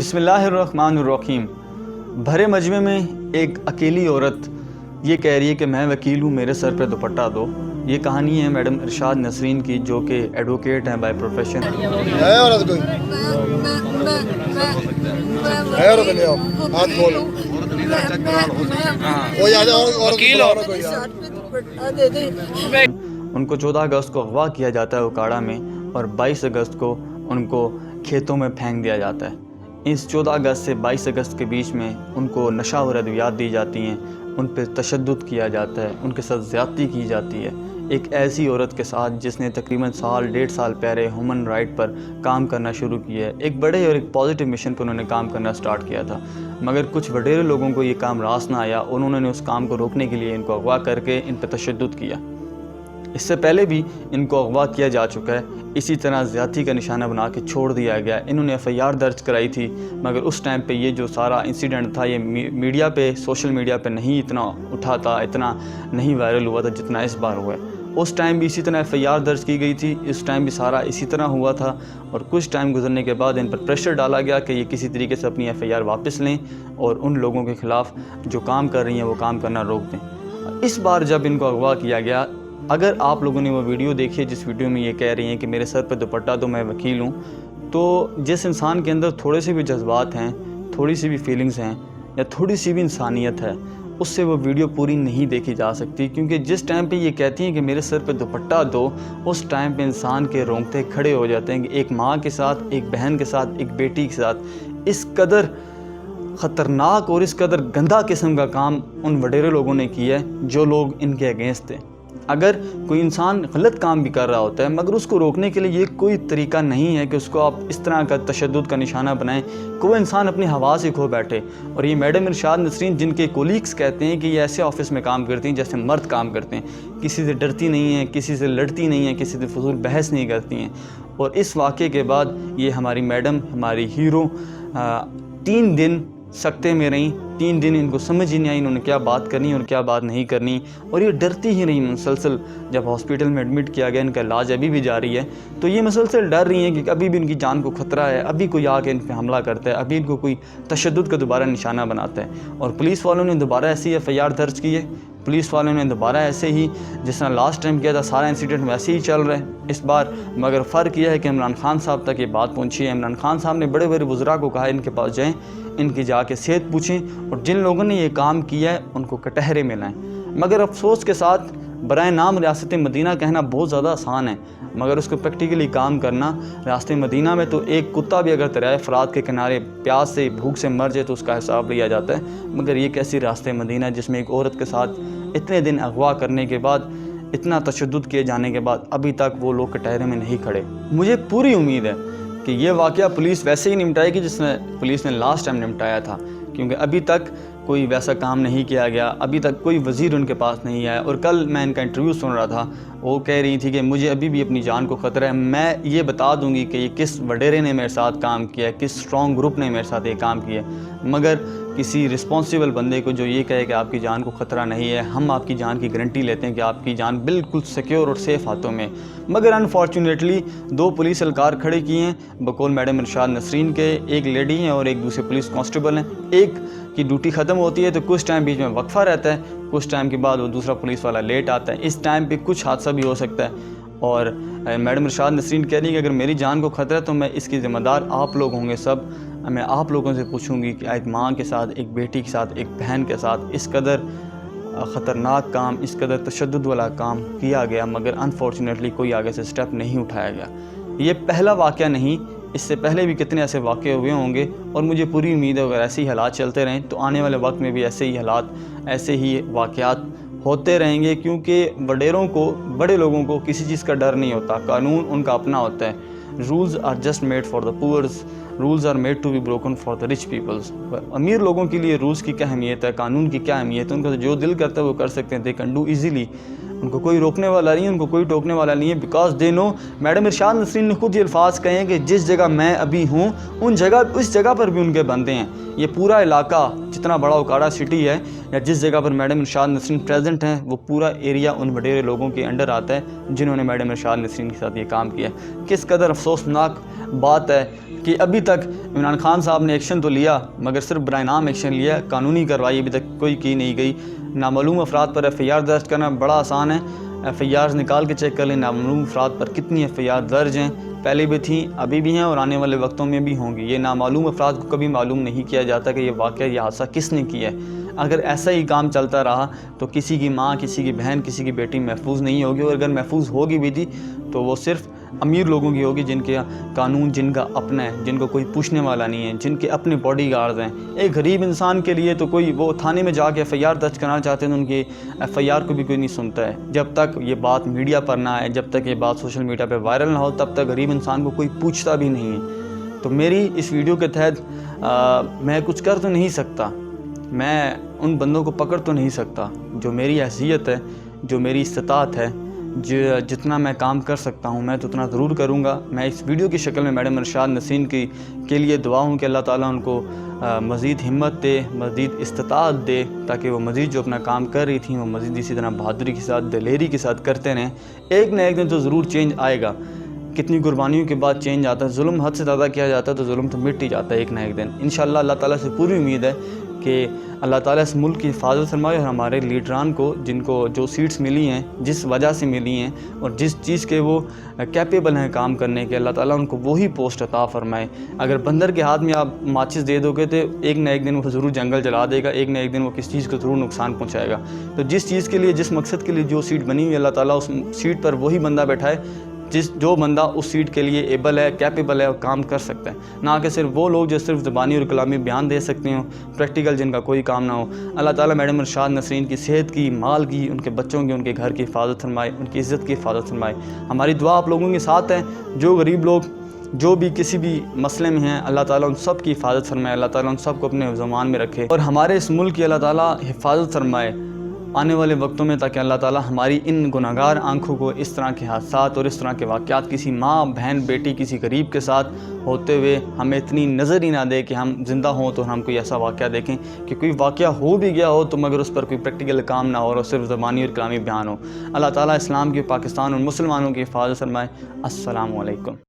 بسم اللہ الرحمن الرحیم۔ بھرے مجمع میں ایک اکیلی عورت یہ کہہ رہی ہے کہ میں وکیل ہوں، میرے سر پہ دوپٹہ دو۔ یہ کہانی ہے میڈم ارشاد نسرین کی، جو کہ ایڈوکیٹ ہیں بائی پروفیشن۔ ہے عورت کوئی ہے عورت نہیں ہو ہاتھ کھول وہ یاد وکیل ہو ان کو 14 اگست کو اغوا کیا جاتا ہے اکاڑا میں، اور 22 اگست کو ان کو کھیتوں میں پھینک دیا جاتا ہے۔ اس 14 اگست سے 22 اگست کے بیچ میں ان کو نشہ اور ادویات دی جاتی ہیں، ان پہ تشدد کیا جاتا ہے، ان کے ساتھ زیادتی کی جاتی ہے۔ ایک ایسی عورت کے ساتھ جس نے تقریباً سال ڈیڑھ سال پہلے ہیومن رائٹ پر کام کرنا شروع کیا ہے، ایک بڑے اور ایک پازیٹیو مشن پر انہوں نے کام کرنا سٹارٹ کیا تھا، مگر کچھ وڈیرے لوگوں کو یہ کام راس نہ آیا، انہوں نے اس کام کو روکنے کے لیے ان کو اغوا کر کے ان پہ تشدد کیا۔ اس سے پہلے بھی ان کو اغوا کیا جا چکا ہے، اسی طرح زیادتی کا نشانہ بنا کے چھوڑ دیا گیا۔ انہوں نے FIR درج کرائی تھی، مگر اس ٹائم پہ یہ جو سارا انسیڈنٹ تھا یہ میڈیا پہ، سوشل میڈیا پہ نہیں اتنا اٹھا تھا، اتنا نہیں وائرل ہوا تھا جتنا اس بار ہوا ہے۔ اس ٹائم بھی اسی طرح FIR درج کی گئی تھی، اس ٹائم بھی سارا اسی طرح ہوا تھا، اور کچھ ٹائم گزرنے کے بعد ان پر پریشر ڈالا گیا کہ یہ کسی طریقے سے اپنی FIR واپس لیں اور ان لوگوں کے خلاف جو کام کر رہی ہیں وہ کام کرنا روک دیں۔ اس بار جب ان کو اغوا کیا گیا، اگر آپ لوگوں نے وہ ویڈیو دیکھی ہے جس ویڈیو میں یہ کہہ رہی ہیں کہ میرے سر پہ دوپٹہ دو، میں وکیل ہوں، تو جس انسان کے اندر تھوڑے سے بھی جذبات ہیں، تھوڑی سی بھی فیلنگز ہیں، یا تھوڑی سی بھی انسانیت ہے، اس سے وہ ویڈیو پوری نہیں دیکھی جا سکتی، کیونکہ جس ٹائم پہ یہ کہتی ہیں کہ میرے سر پہ دوپٹہ دو، اس ٹائم پہ انسان کے رونگٹے کھڑے ہو جاتے ہیں کہ ایک ماں کے ساتھ، ایک بہن کے ساتھ، ایک بیٹی کے ساتھ اس قدر خطرناک اور اس قدر گندہ قسم کا کام ان وڈیرے لوگوں نے کیا ہے جو لوگ ان کے اگینسٹ تھے۔ اگر کوئی انسان غلط کام بھی کر رہا ہوتا ہے، مگر اس کو روکنے کے لیے یہ کوئی طریقہ نہیں ہے کہ اس کو آپ اس طرح کا تشدد کا نشانہ بنائیں کہ وہ انسان اپنی ہوا سے کھو بیٹھے۔ اور یہ میڈم ارشاد نسرین، جن کے کولیگز کہتے ہیں کہ یہ ایسے آفس میں کام کرتی ہیں جیسے مرد کام کرتے ہیں، کسی سے ڈرتی نہیں ہیں، کسی سے لڑتی نہیں ہیں، کسی سے فضول بحث نہیں کرتی ہیں۔ اور اس واقعے کے بعد یہ ہماری میڈم، ہماری ہیرو 3 دن سکتے میں رہیں، 3 دن ان کو سمجھ ہی نہیں آئی انہوں نے کیا بات کرنی اور کیا بات نہیں کرنی، اور یہ ڈرتی ہی نہیں مسلسل۔ جب ہاسپٹل میں ایڈمٹ کیا گیا، ان کا علاج ابھی بھی جاری ہے، تو یہ مسلسل ڈر رہی ہیں کہ ابھی بھی ان کی جان کو خطرہ ہے، ابھی کوئی آ کے ان پہ حملہ کرتا ہے، ابھی ان کو کوئی تشدد کا دوبارہ نشانہ بناتا ہے۔ اور پولیس والوں نے دوبارہ ایسی FIR درج کی ہے، پولیس والوں نے دوبارہ ایسے ہی جس طرح لاسٹ ٹائم کیا تھا، سارا انسیڈنٹ ویسے ہی چل رہا ہے اس بار، مگر فرق یہ ہے کہ عمران خان صاحب تک یہ بات پہنچی ہے۔ عمران خان صاحب نے بڑے بڑے وزراء کو کہا ان کے پاس جائیں، ان کی جا کے صحت پوچھیں، اور جن لوگوں نے یہ کام کیا ہے ان کو کٹہرے میں لائیں۔ مگر افسوس کے ساتھ برائے نام ریاست مدینہ کہنا بہت زیادہ آسان ہے، مگر اس کو پریکٹیکلی کام کرنا، ریاست مدینہ میں تو ایک کتا بھی اگر دریائے فرات کے کنارے پیاس سے، بھوک سے مر جائے تو اس کا حساب لیا جاتا ہے، مگر یہ کیسی ریاست مدینہ جس میں ایک عورت کے ساتھ اتنے دن اغوا کرنے کے بعد، اتنا تشدد کیے جانے کے بعد ابھی تک وہ لوگ کٹہرے میں نہیں کھڑے۔ مجھے پوری امید ہے کہ یہ واقعہ پولیس ویسے ہی نمٹائے گی جس نے پولیس نے لاسٹ ٹائم نمٹایا تھا، کیونکہ ابھی تک کوئی ویسا کام نہیں کیا گیا، ابھی تک کوئی وزیر ان کے پاس نہیں آیا۔ اور کل میں ان کا انٹرویو سن رہا تھا، وہ کہہ رہی تھی کہ مجھے ابھی بھی اپنی جان کو خطرہ ہے، میں یہ بتا دوں گی کہ یہ کس وڈیرے نے میرے ساتھ کام کیا ہے، کس اسٹرانگ گروپ نے میرے ساتھ یہ کام کیا ہے، مگر کسی رسپانسیبل بندے کو جو یہ کہے کہ آپ کی جان کو خطرہ نہیں ہے، ہم آپ کی جان کی گارنٹی لیتے ہیں کہ آپ کی جان بالکل سیکیور اور سیف ہاتھوں میں، مگر انفارچونیٹلی 2 پولیس اہلکار کھڑے کیے ہیں بقول میڈم ارشاد نسرین کے، ایک لیڈی ہیں اور ایک دوسرے پولیس کانسٹیبل ہیں۔ ایک کی ڈیوٹی ختم ہوتی ہے تو کچھ ٹائم بیچ میں وقفہ رہتا ہے، کچھ ٹائم کے بعد وہ دوسرا پولیس والا لیٹ آتا ہے، اس ٹائم پہ کچھ حادثہ بھی ہو سکتا ہے۔ اور میڈم ارشاد نسرین کہہ رہی ہے کہ اگر میری جان کو خطرہ ہے تو میں اس کی ذمہ دار آپ لوگ ہوں گے سب، میں آپ لوگوں سے پوچھوں گی کہ ایک ماں کے ساتھ، ایک بیٹی کے ساتھ، ایک بہن کے ساتھ اس قدر خطرناک کام، اس قدر تشدد والا کام کیا گیا، مگر انفارچونیٹلی کوئی آگے سے سٹیپ نہیں اٹھایا گیا۔ یہ پہلا واقعہ نہیں، اس سے پہلے بھی کتنے ایسے واقعے ہوئے ہوں گے، اور مجھے پوری امید ہے اگر ایسے ہی حالات چلتے رہیں تو آنے والے وقت میں بھی ایسے ہی حالات، ایسے ہی واقعات ہوتے رہیں گے، کیونکہ وڈیروں کو، بڑے لوگوں کو کسی چیز کا ڈر نہیں ہوتا، قانون ان کا اپنا ہوتا ہے۔ Rules are just made for the poors, rules are made to be broken for the rich peoples. امیر لوگوں کے لیے رولز کی کیا اہمیت ہے، قانون کی کیا اہمیت ہے، ان کو جو دل کرتا ہے وہ کر سکتے ہیں، دے کین ڈو ایزیلی، ان کو کوئی روکنے والا نہیں ہے، ان کو کوئی ٹوکنے والا نہیں ہے، بیکاز دے نو۔ میڈم ارشاد نسرین نے خود یہ الفاظ کہے ہیں کہ جس جگہ میں ابھی ہوں اس جگہ پر بھی ان کے بندے ہیں۔ یہ پورا علاقہ جتنا بڑا اکاڑا سٹی ہے، یا جس جگہ پر میڈم ارشاد نسرین پریزنٹ ہیں، وہ پورا ایریا ان وڈیرے لوگوں کے انڈر آتا ہے جنہوں نے میڈم ارشاد نسرین کے ساتھ یہ کام کیا ہے۔ کس قدر افسوسناک بات ہے کہ ابھی تک عمران خان صاحب نے ایکشن تو لیا مگر صرف برائے نام ایکشن لیا، قانونی کارروائی ابھی تک کوئی کی نہیں گئی۔ نامعلوم افراد پر ایف آئی آر درج کرنا بڑا آسان ہے، ایف آئی آرز نکال کے چیک کر لیں نامعلوم افراد پر کتنی ایف آئی آر درج ہیں، پہلے بھی تھیں، ابھی بھی ہیں اور آنے والے وقتوں میں بھی ہوں گی۔ یہ نامعلوم افراد کو کبھی معلوم نہیں کیا جاتا کہ یہ واقعہ، یہ حادثہ کس نے کیا ہے۔ اگر ایسا ہی کام چلتا رہا تو کسی کی ماں، کسی کی بہن، کسی کی بیٹی محفوظ نہیں ہوگی، اور اگر محفوظ ہوگی بھی تھی تو وہ صرف امیر لوگوں کی ہوگی، جن کے قانون جن کا اپنا ہے، جن کو کوئی پوچھنے والا نہیں ہے، جن کے اپنے باڈی گارڈز ہیں۔ ایک غریب انسان کے لیے تو کوئی، وہ تھانے میں جا کے ایف آئی آر درج کرنا چاہتے ہیں تو ان کی ایف آئی آر کو بھی کوئی نہیں سنتا ہے۔ جب تک یہ بات میڈیا پر نہ آئے، جب تک یہ بات سوشل میڈیا پہ وائرل نہ ہو، تب تک غریب انسان کو کوئی پوچھتا بھی نہیں ہے۔ تو میری اس ویڈیو کے تحت میں کچھ کر تو نہیں سکتا، میں ان بندوں کو پکڑ تو نہیں سکتا، جو میری حیثیت ہے، جو میری استطاعت ہے، جتنا میں کام کر سکتا ہوں میں تو اتنا ضرور کروں گا۔ میں اس ویڈیو کی شکل میں میڈم ارشاد نسرین کے لیے دعا ہوں کہ اللہ تعالیٰ ان کو مزید ہمت دے، مزید استطاعت دے، تاکہ وہ مزید جو اپنا کام کر رہی تھیں وہ مزید اسی طرح بہادری کے ساتھ، دلیری کے ساتھ کرتے رہیں۔ ایک نہ ایک دن تو ضرور چینج آئے گا، کتنی قربانیوں کے بعد چینج آتا ہے۔ ظلم حد سے زیادہ کیا جاتا ہے تو ظلم تو مٹ ہی جاتا ہے ایک نہ ایک دن۔ انشاءاللہ اللہ تعالیٰ سے پوری امید ہے کہ اللہ تعالیٰ اس ملک کی حفاظت فرمائے، اور ہمارے لیڈران کو، جن کو جو سیٹس ملی ہیں، جس وجہ سے ملی ہیں اور جس چیز کے وہ کیپیبل ہیں کام کرنے کے، اللہ تعالیٰ ان کو وہی پوسٹ عطا فرمائے۔ اگر بندر کے ہاتھ میں آپ ماچس دے دو گے تو ایک نہ ایک دن وہ ضرور جنگل جلا دے گا، ایک نہ ایک دن وہ کس چیز کو ضرور نقصان پہنچائے گا۔ تو جس چیز کے لیے، جس مقصد کے لیے جو سیٹ بنی ہوئی، اللہ تعالیٰ اس سیٹ پر وہی بندہ بیٹھائے جو بندہ اس سیٹ کے لیے ایبل ہے، کیپیبل ہے اور کام کر سکتا ہے، نہ کہ صرف وہ لوگ جو صرف زبانی اور کلامی بیان دے سکتے ہوں، پریکٹیکل جن کا کوئی کام نہ ہو۔ اللہ تعالیٰ میڈم ارشاد نسرین کی صحت کی، مال کی، ان کے بچوں کی، ان کے گھر کی حفاظت فرمائے، ان کی عزت کی حفاظت فرمائے۔ ہماری دعا آپ لوگوں کے ساتھ ہے، جو غریب لوگ جو بھی کسی بھی مسئلے میں ہیں، اللہ تعالیٰ ان سب کی حفاظت فرمائے، اللہ تعالیٰ ان سب کو اپنے زمان میں رکھے، اور ہمارے اس ملک کی اللہ تعالیٰ حفاظت فرمائے آنے والے وقتوں میں، تاکہ اللہ تعالیٰ ہماری ان گناہگار آنکھوں کو اس طرح کے حادثات اور اس طرح کے واقعات کسی ماں، بہن، بیٹی، کسی غریب کے ساتھ ہوتے ہوئے ہمیں اتنی نظر ہی نہ دے کہ ہم زندہ ہوں تو ہم کوئی ایسا واقعہ دیکھیں کہ کوئی واقعہ ہو بھی گیا ہو تو مگر اس پر کوئی پریکٹیکل کام نہ ہو اور صرف زبانی اور کلامی بیان ہو۔ اللہ تعالیٰ اسلام کی، پاکستان اور مسلمانوں کی حفاظت فرمائے۔ السلام علیکم۔